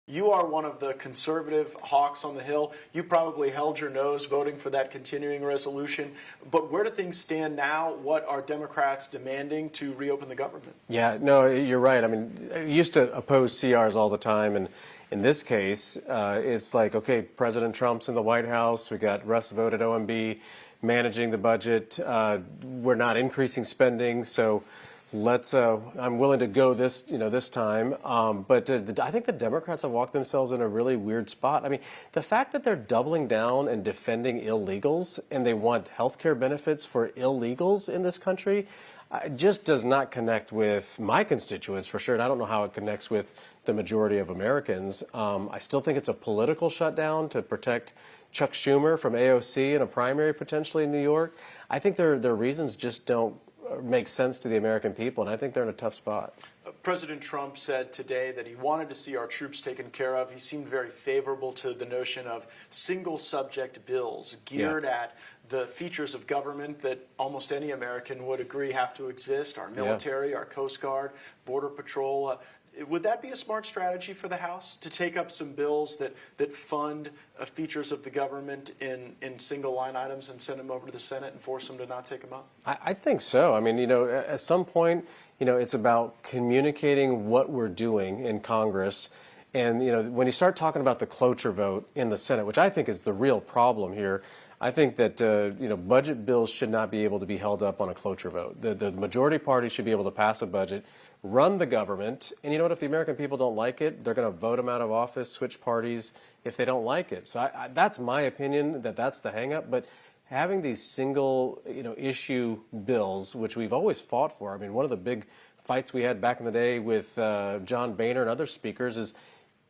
You are one of the conservative hawks on the Hill. You probably held your nose voting for that continuing resolution. But where do things stand now? What are Democrats demanding to reopen the government? Yeah, no, you're right. I mean, I used to oppose CRs all the time. And in this case, it's like, okay, President Trump's in the White House. We got Russ Vought at OMB managing the budget. We're not increasing spending. So I'm willing to go this time. But I think the Democrats have walked themselves in a really weird spot. I mean, the fact that they're doubling down and defending illegals and they want health care benefits for illegals in this country just does not connect with my constituents for sure. And I don't know how it connects with the majority of Americans. I still think it's a political shutdown to protect Chuck Schumer from AOC in a primary potentially in New York. I think their reasons just don't make sense to the American people, and I think they're in a tough spot. President Trump said today that he wanted to see our troops taken care of. He seemed very favorable to the notion of single subject bills geared at the features of government that almost any American would agree have to exist, our military, our Coast Guard, Border Patrol. Would that be a smart strategy for the House, to take up some bills that fund features of the government in single line items and send them over to the Senate and force them to not take them up? I think so. I mean, at some point, it's about communicating what we're doing in Congress. And, when you start talking about the cloture vote in the Senate, which I think is the real problem here, I think that, budget bills should not be able to be held up on a cloture vote. The majority party should be able to pass a budget, run the government, and you know what? If the American people don't like it, they're going to vote them out of office, switch parties if they don't like it. So that's my opinion, that's the hang-up. But having these single, issue bills, which we've always fought for. I mean, one of the big fights we had back in the day with John Boehner and other speakers is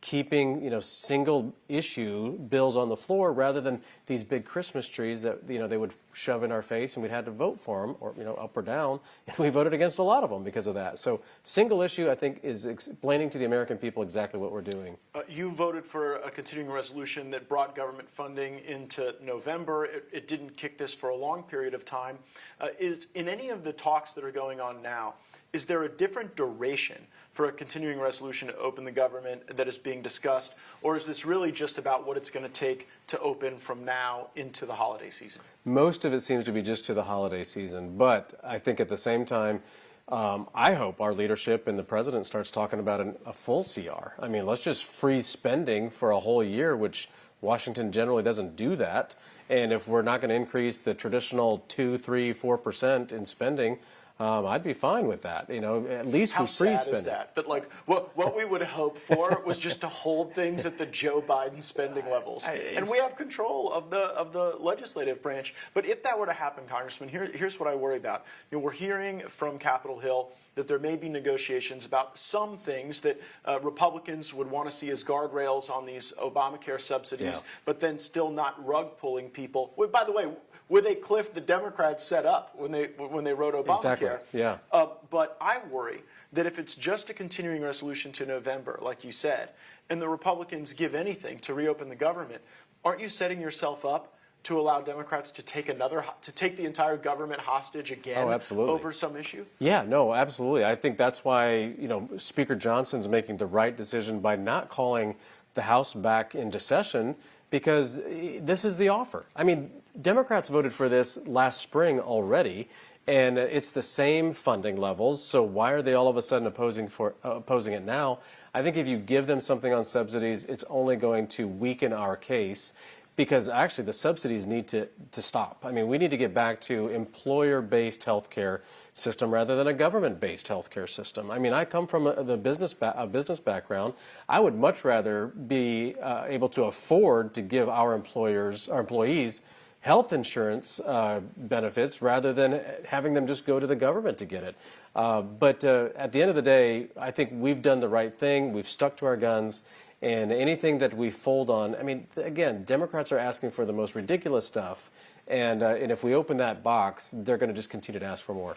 keeping, single issue bills on the floor rather than these big Christmas trees that, they would shove in our face and we'd had to vote for them or, up or down. And we voted against a lot of them because of that. So single issue, I think, is explaining to the American people exactly what we're doing. You voted for a continuing resolution that brought government funding into November. It didn't kick this for a long period of time. Is in any of the talks that are going on now, is there a different duration for a continuing resolution to open the government that is being discussed, or is this really just about what it's going to take to open from now into the holiday season? Most of it seems to be just to the holiday season, but I think at the same time, I hope our leadership and the president starts talking about a full CR. I mean, let's just freeze spending for a whole year, which Washington generally doesn't do that. And if we're not going to increase the traditional 2, 3, 4% in spending, I'd be fine with that. At least we freeze spending. How sad is that? But what we would hope for was just to hold things at the Joe Biden spending levels, and we have control of the legislative branch. But if that were to happen, Congressman, here's what I worry about. We're hearing from Capitol Hill that there may be negotiations about some things that Republicans would want to see as guardrails on these Obamacare subsidies, but then still not rug pulling people. By the way, with a cliff the Democrats set up when they wrote Obamacare. Exactly. Yeah. But I worry that if it's just a continuing resolution to November, like you said, and the Republicans give anything to reopen the government, aren't you setting yourself up to allow Democrats to take the entire government hostage again over some issue? Yeah, no, absolutely. I think that's why, Speaker Johnson's making the right decision by not calling the House back into session, because this is the offer. I mean, Democrats voted for this last spring already, and it's the same funding levels. So why are they all of a sudden opposing it now? I think if you give them something on subsidies, it's only going to weaken our case, because actually the subsidies need to stop. I mean, we need to get back to employer-based health care system rather than a government-based health care system. I mean, I come from a business background. I would much rather be able to afford to give our employees health insurance benefits rather than having them just go to the government to get it. But at the end of the day, I think we've done the right thing. We've stuck to our guns. And anything that we fold on, I mean, again, Democrats are asking for the most ridiculous stuff. And if we open that box, they're going to just continue to ask for more.